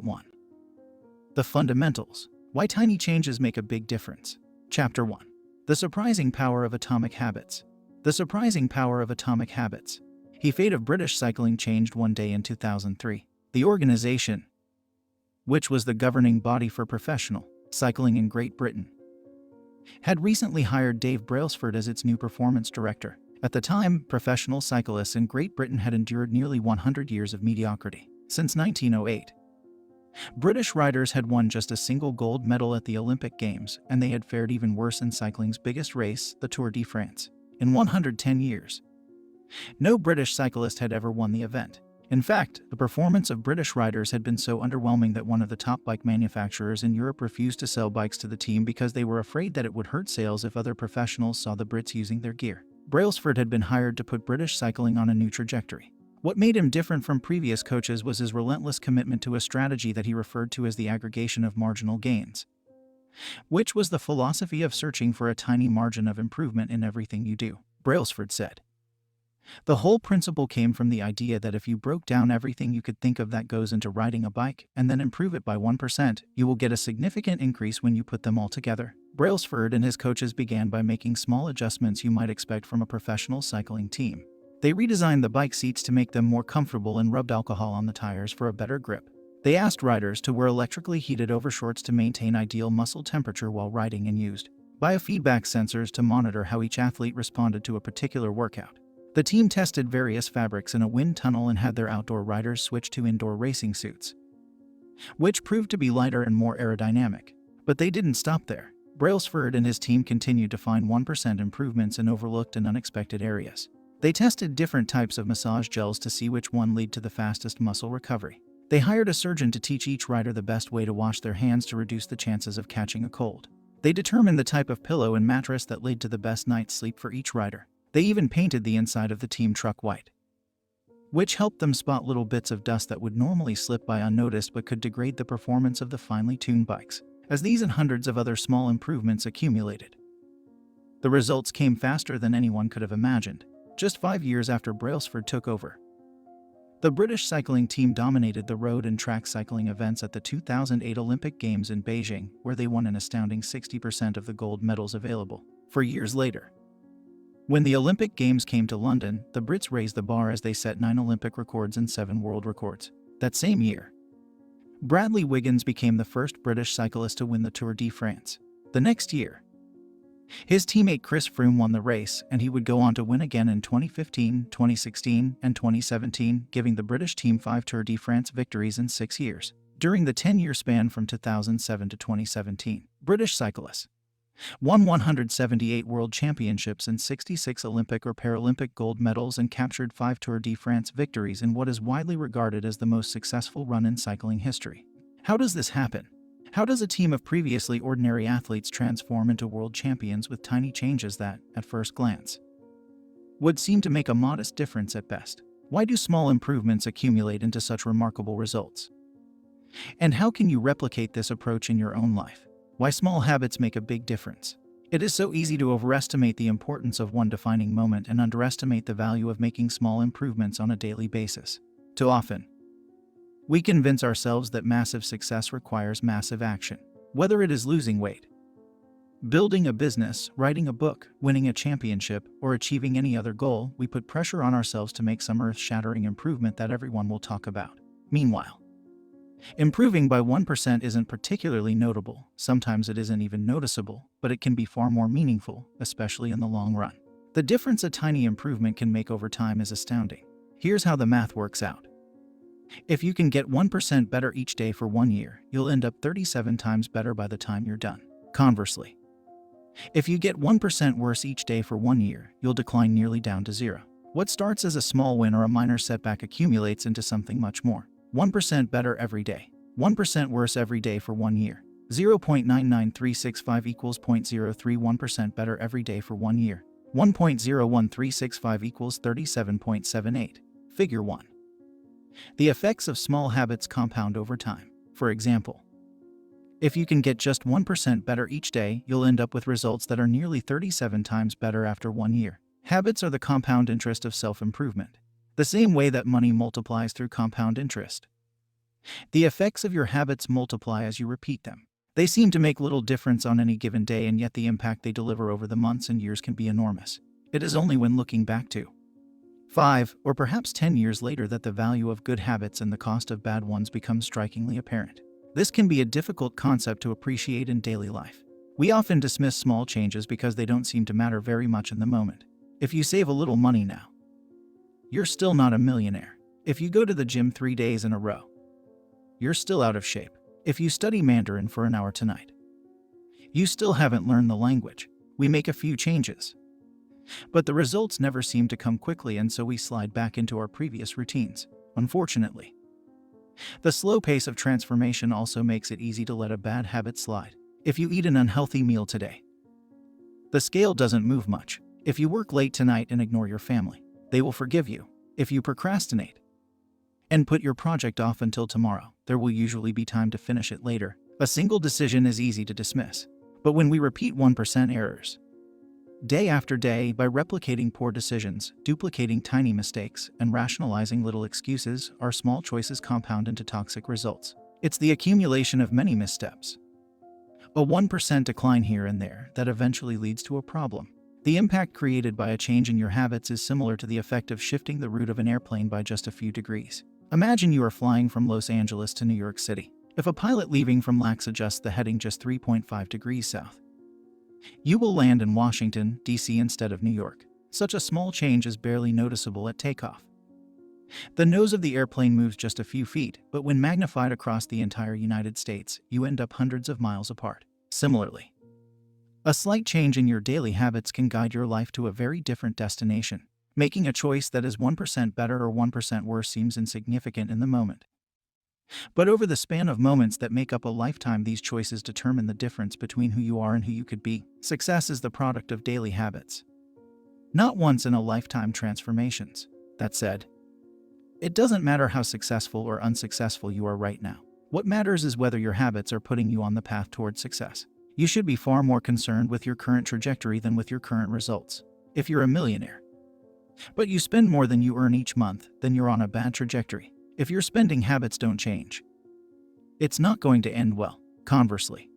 1. The Fundamentals. Why Tiny Changes Make a Big Difference. Chapter 1. The Surprising Power of Atomic Habits. The surprising power of atomic habits. The fate of British cycling changed one day in 2003. The organization, which was the governing body for professional cycling in Great Britain, had recently hired Dave Brailsford as its new performance director. At the time, professional cyclists in Great Britain had endured nearly 100 years of mediocrity. Since 1908, British riders had won just a single gold medal at the Olympic Games, and they had fared even worse in cycling's biggest race, the Tour de France. In 110 years, no British cyclist had ever won the event. In fact, the performance of British riders had been so underwhelming that one of the top bike manufacturers in Europe refused to sell bikes to the team because they were afraid that it would hurt sales if other professionals saw the Brits using their gear. Brailsford had been hired to put British cycling on a new trajectory. What made him different from previous coaches was his relentless commitment to a strategy that he referred to as the aggregation of marginal gains, which was the philosophy of searching for a tiny margin of improvement in everything you do. Brailsford said, "The whole principle came from the idea that if you broke down everything you could think of that goes into riding a bike and then improve it by 1%, you will get a significant increase when you put them all together." Brailsford and his coaches began by making small adjustments you might expect from a professional cycling team. They redesigned the bike seats to make them more comfortable and rubbed alcohol on the tires for a better grip. They asked riders to wear electrically heated overshorts to maintain ideal muscle temperature while riding and used biofeedback sensors to monitor how each athlete responded to a particular workout. The team tested various fabrics in a wind tunnel and had their outdoor riders switch to indoor racing suits, which proved to be lighter and more aerodynamic. But they didn't stop there. Brailsford and his team continued to find 1% improvements in overlooked and unexpected areas. They tested different types of massage gels to see which one led to the fastest muscle recovery. They hired a surgeon to teach each rider the best way to wash their hands to reduce the chances of catching a cold. They determined the type of pillow and mattress that led to the best night's sleep for each rider. They even painted the inside of the team truck white, which helped them spot little bits of dust that would normally slip by unnoticed but could degrade the performance of the finely tuned bikes. As these and hundreds of other small improvements accumulated, the results came faster than anyone could have imagined. Just 5 years after Brailsford took over, the British cycling team dominated the road and track cycling events at the 2008 Olympic Games in Beijing, where they won an astounding 60% of the gold medals available. 4 years later, when the Olympic Games came to London, the Brits raised the bar as they set 9 Olympic records and 7 world records. That same year, Bradley Wiggins became the first British cyclist to win the Tour de France. The next year, his teammate Chris Froome won the race, and he would go on to win again in 2015, 2016, and 2017, giving the British team 5 Tour de France victories in 6 years. During the 10-year span from 2007 to 2017, British cyclists won 178 world championships and 66 Olympic or Paralympic gold medals and captured 5 Tour de France victories in what is widely regarded as the most successful run in cycling history. How does this happen? How does a team of previously ordinary athletes transform into world champions with tiny changes that, at first glance, would seem to make a modest difference at best? Why do small improvements accumulate into such remarkable results? And how can you replicate this approach in your own life? Why small habits make a big difference. It is so easy to overestimate the importance of one defining moment and underestimate the value of making small improvements on a daily basis. Too often, we convince ourselves that massive success requires massive action. Whether it is losing weight, building a business, writing a book, winning a championship, or achieving any other goal, we put pressure on ourselves to make some earth-shattering improvement that everyone will talk about. Meanwhile, improving by 1% isn't particularly notable. Sometimes it isn't even noticeable, but it can be far more meaningful, especially in the long run. The difference a tiny improvement can make over time is astounding. Here's how the math works out. If you can get 1% better each day for 1 year, you'll end up 37 times better by the time you're done. Conversely, if you get 1% worse each day for 1 year, you'll decline nearly down to 0. What starts as a small win or a minor setback accumulates into something much more. 1% better every day. 1% worse every day for 1 year. 0.99365 equals 0.031% better every day for 1 year. 1.01365 equals 37.78. Figure 1. The effects of small habits compound over time. For example, if you can get just 1% better each day, you'll end up with results that are nearly 37 times better after 1 year. Habits are the compound interest of self-improvement. The same way that money multiplies through compound interest, The effects of your habits multiply as you repeat them. They seem to make little difference on any given day, and yet the impact they deliver over the months and years can be enormous. It is only when looking back to 5 or perhaps 10 years later that the value of good habits and the cost of bad ones becomes strikingly apparent. This can be a difficult concept to appreciate in daily life. We often dismiss small changes because they don't seem to matter very much in the moment. If you save a little money now, you're still not a millionaire. If you go to the gym 3 days in a row, you're still out of shape. If you study Mandarin for an hour tonight, you still haven't learned the language. We make a few changes, but the results never seem to come quickly, and so we slide back into our previous routines. Unfortunately, the slow pace of transformation also makes it easy to let a bad habit slide. If you eat an unhealthy meal today, the scale doesn't move much. If you work late tonight and ignore your family, they will forgive you. If you procrastinate and put your project off until tomorrow, there will usually be time to finish it later. A single decision is easy to dismiss, but when we repeat 1% errors day after day by replicating poor decisions, duplicating tiny mistakes, and rationalizing little excuses, our small choices compound into toxic results. It's the accumulation of many missteps, a 1% decline here and there, that eventually leads to a problem. The impact created by a change in your habits is similar to the effect of shifting the route of an airplane by just a few degrees. Imagine you are flying from Los Angeles to New York City. If a pilot leaving from LAX adjusts the heading just 3.5 degrees south, you will land in Washington, D.C. instead of New York. Such a small change is barely noticeable at takeoff. The nose of the airplane moves just a few feet, but when magnified across the entire United States, you end up hundreds of miles apart. Similarly, a slight change in your daily habits can guide your life to a very different destination. Making a choice that is 1% better or 1% worse seems insignificant in the moment. But over the span of moments that make up a lifetime, these choices determine the difference between who you are and who you could be. Success is the product of daily habits, not once-in-a-lifetime transformations. That said, it doesn't matter how successful or unsuccessful you are right now. What matters is whether your habits are putting you on the path toward success. You should be far more concerned with your current trajectory than with your current results. If you're a millionaire, but you spend more than you earn each month, then you're on a bad trajectory. If your spending habits don't change, it's not going to end well. Conversely,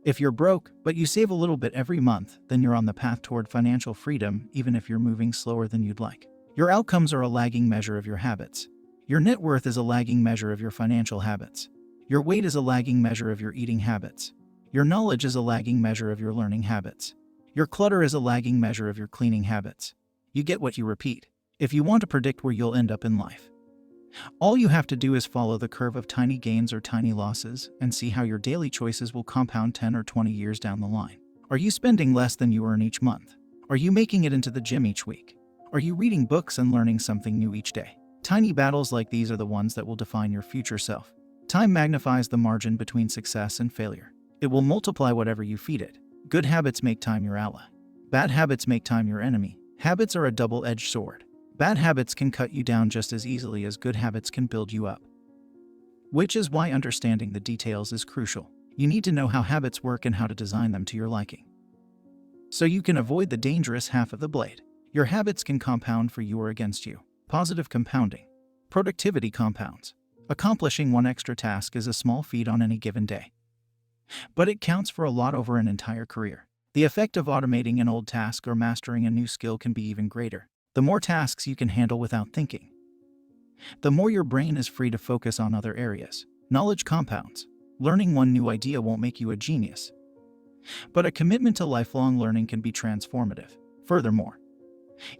if you're broke, but you save a little bit every month, then you're on the path toward financial freedom, even if you're moving slower than you'd like. Your outcomes are a lagging measure of your habits. Your net worth is a lagging measure of your financial habits. Your weight is a lagging measure of your eating habits. Your knowledge is a lagging measure of your learning habits. Your clutter is a lagging measure of your cleaning habits. You get what you repeat. If you want to predict where you'll end up in life, all you have to do is follow the curve of tiny gains or tiny losses and see how your daily choices will compound 10 or 20 years down the line. Are you spending less than you earn each month? Are you making it into the gym each week? Are you reading books and learning something new each day? Tiny battles like these are the ones that will define your future self. Time magnifies the margin between success and failure. It will multiply whatever you feed it. Good habits make time your ally. Bad habits make time your enemy. Habits are a double-edged sword. Bad habits can cut you down just as easily as good habits can build you up. Which is why understanding the details is crucial. You need to know how habits work and how to design them to your liking, so you can avoid the dangerous half of the blade. Your habits can compound for you or against you. Positive compounding. Productivity compounds. Accomplishing one extra task is a small feat on any given day, but it counts for a lot over an entire career. The effect of automating an old task or mastering a new skill can be even greater. The more tasks you can handle without thinking, the more your brain is free to focus on other areas. Knowledge compounds. Learning one new idea won't make you a genius, but a commitment to lifelong learning can be transformative. Furthermore,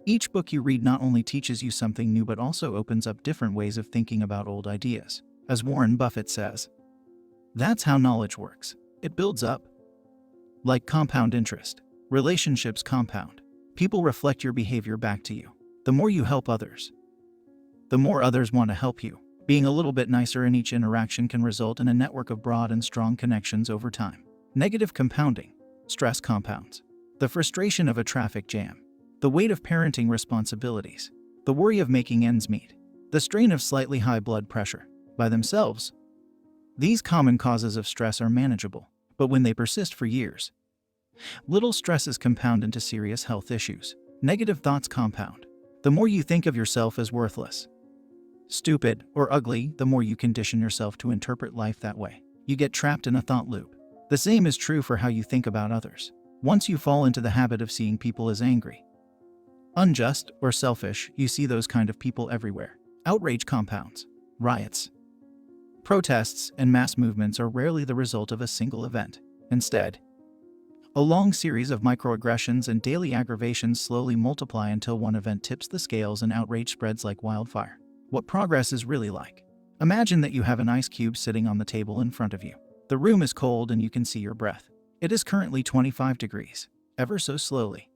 each book you read not only teaches you something new but also opens up different ways of thinking about old ideas. As Warren Buffett says, that's how knowledge works. It builds up. Like compound interest, relationships compound. People reflect your behavior back to you. The more you help others, the more others want to help you. Being a little bit nicer in each interaction can result in a network of broad and strong connections over time. Negative compounding. Stress compounds. The frustration of a traffic jam, the weight of parenting responsibilities, the worry of making ends meet, the strain of slightly high blood pressure. By themselves, these common causes of stress are manageable, but when they persist for years, little stresses compound into serious health issues. Negative thoughts compound. The more you think of yourself as worthless, stupid, or ugly, the more you condition yourself to interpret life that way. You get trapped in a thought loop. The same is true for how you think about others. Once you fall into the habit of seeing people as angry, unjust, or selfish, you see those kind of people everywhere. Outrage compounds. Riots, protests, and mass movements are rarely the result of a single event. Instead, a long series of microaggressions and daily aggravations slowly multiply until one event tips the scales and outrage spreads like wildfire. What progress is really like. Imagine that you have an ice cube sitting on the table in front of you. The room is cold and you can see your breath. It is currently 25 degrees. Ever so slowly,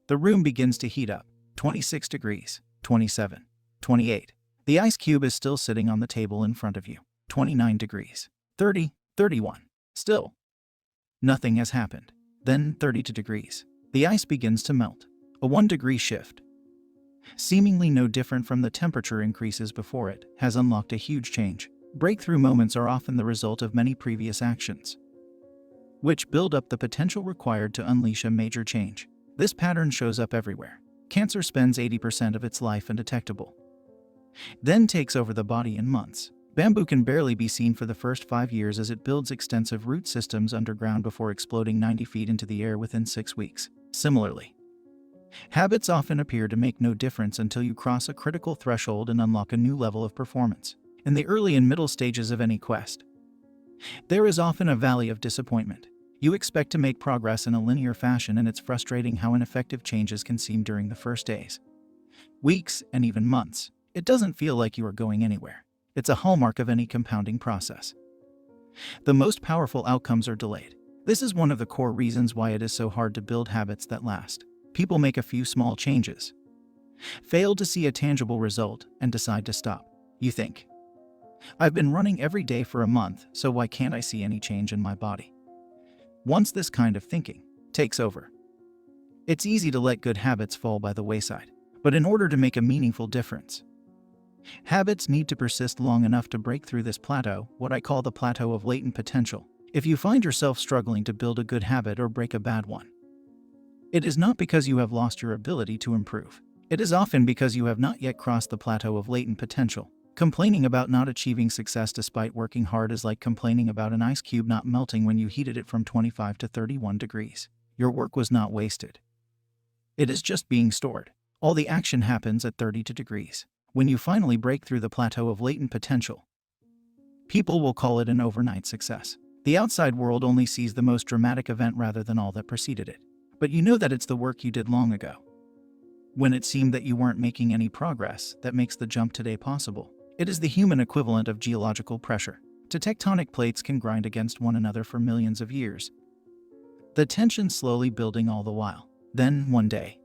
the room begins to heat up. 26 degrees, 27, 28. The ice cube is still sitting on the table in front of you. 29 degrees, 30, 31. Still, nothing has happened. Then 32 degrees. The ice begins to melt. A 1-degree shift, seemingly no different from the temperature increases before it, has unlocked a huge change. Breakthrough moments are often the result of many previous actions, which build up the potential required to unleash a major change. This pattern shows up everywhere. Cancer spends 80% of its life undetectable, then takes over the body in months. Bamboo can barely be seen for the first 5 years as it builds extensive root systems underground before exploding 90 feet into the air within 6 weeks. Similarly, habits often appear to make no difference until you cross a critical threshold and unlock a new level of performance. In the early and middle stages of any quest, there is often a valley of disappointment. You expect to make progress in a linear fashion, and it's frustrating how ineffective changes can seem during the first days, weeks, and even months. It doesn't feel like you are going anywhere. It's a hallmark of any compounding process. The most powerful outcomes are delayed. This is one of the core reasons why it is so hard to build habits that last. People make a few small changes, fail to see a tangible result, and decide to stop. You think, I've been running every day for a month, so why can't I see any change in my body? Once this kind of thinking takes over, it's easy to let good habits fall by the wayside. But in order to make a meaningful difference, habits need to persist long enough to break through this plateau, what I call the plateau of latent potential. If you find yourself struggling to build a good habit or break a bad one, it is not because you have lost your ability to improve. It is often because you have not yet crossed the plateau of latent potential. Complaining about not achieving success despite working hard is like complaining about an ice cube not melting when you heated it from 25 to 31 degrees. Your work was not wasted. It is just being stored. All the action happens at 32 degrees. When you finally break through the plateau of latent potential, people will call it an overnight success. The outside world only sees the most dramatic event rather than all that preceded it. But you know that it's the work you did long ago, when it seemed that you weren't making any progress, that makes the jump today possible. It is the human equivalent of geological pressure. Two tectonic plates can grind against one another for millions of years, the tension slowly building all the while. Then, one day,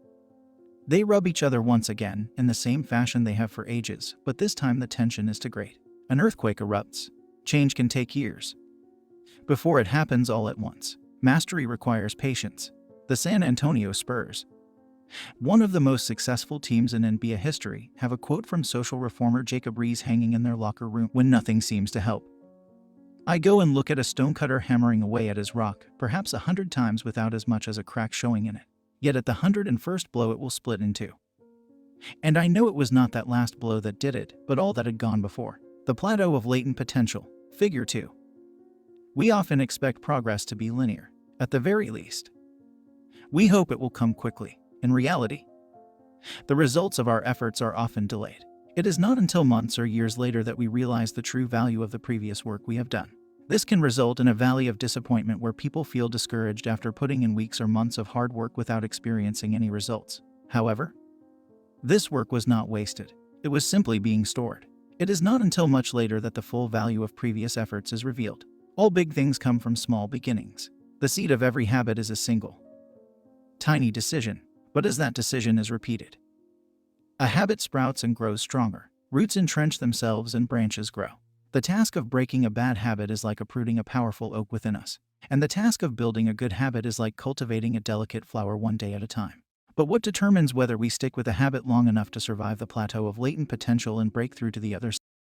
they rub each other once again, in the same fashion they have for ages, but this time the tension is too great. An earthquake erupts. Change can take years before it happens all at once. Mastery requires patience. The San Antonio Spurs, one of the most successful teams in NBA history, have a quote from social reformer Jacob Riis hanging in their locker room when nothing seems to help. I go and look at a stonecutter hammering away at his rock, perhaps 100 times without as much as a crack showing in it. Yet at the 101st blow it will split in two. And I know it was not that last blow that did it, but all that had gone before. The plateau of latent potential. Figure 2. We often expect progress to be linear. At the very least, we hope it will come quickly. In reality, the results of our efforts are often delayed. It is not until months or years later that we realize the true value of the previous work we have done. This can result in a valley of disappointment where people feel discouraged after putting in weeks or months of hard work without experiencing any results. However, this work was not wasted. It was simply being stored. It is not until much later that the full value of previous efforts is revealed. All big things come from small beginnings. The seed of every habit is a single, tiny decision. But as that decision is repeated, a habit sprouts and grows stronger. Roots entrench themselves and branches grow. The task of breaking a bad habit is like uprooting a powerful oak within us. And the task of building a good habit is like cultivating a delicate flower one day at a time. But what determines whether we stick with a habit long enough to survive the plateau of latent potential and break through to the other